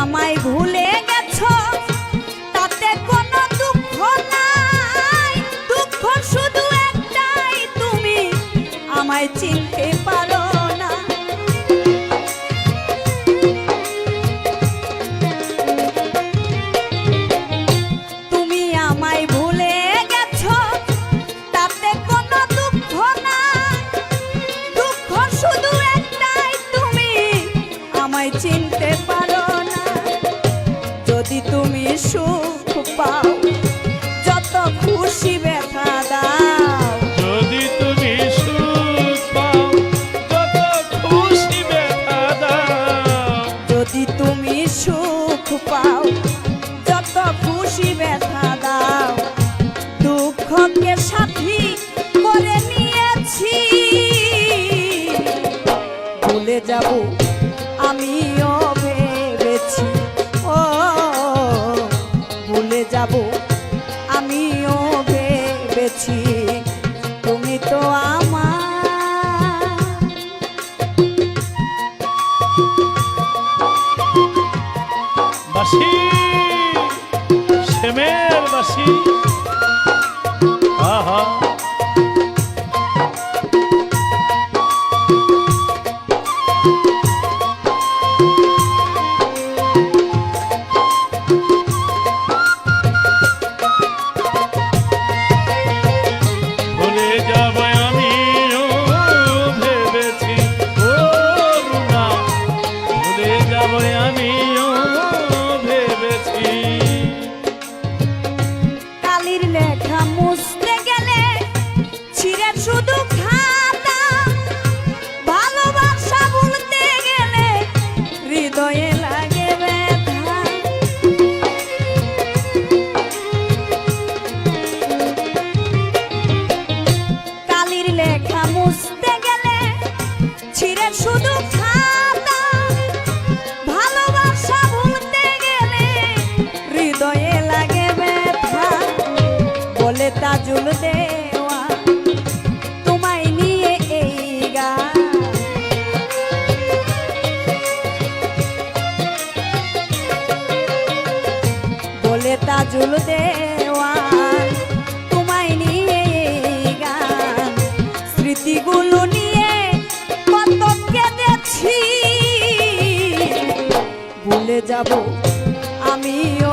আমায় ভুলে গেছো তাতে কোনো দুঃখ নাই, দুঃখ শুধু একটাই তুমি আমায় চিনতে পারো না। তুমি আমায় ভুলে গেছো তাতে কোনো দুঃখ নাই, দুঃখ শুধু একটাই তুমি আমায় চিনতে পারো না। যদি তুমি সুখ পাও যত খুশি ব্যথা দাও, যদি তুমি সুখ পাও যত খুশি ব্যথা দাও, যদি তুমি সুখ পাও যত খুশি ব্যথা দাও, দুঃখকে সাথী করে নিয়েছি, ভুলে যাব আমিও ভেবেছি, ও ভুলে যাব আমিও ভেবেছি, তুমি তো আমার। বাসি শ্যামের বাসি, আহা ভুলে যাব আমিও ভেবেছি, ও রুনা ভুলে যাব আমিও ভেবেছি। কালির লেখা মুছতে গেলে ছিঁড়ে শুধু খাতা, ভালোবাসা ভুলতে গেলে হৃদয়ে লাগে ব্যথা। কালির লেখা মুছতে গেলে ছিঁড়ে শুধু খাতা, ভালোবাসা ভুলতে গেলে হৃদয়ে লাগে ব্যথা। বলে তাজুল দেওয়া তোমায় নিয়ে এই গান, বলে তাজুল দেওয়া তোমায় নিয়ে এই গান, স্মৃতিগুলো নিয়ে কত কেঁদেছি, ভুলে যাব আমিও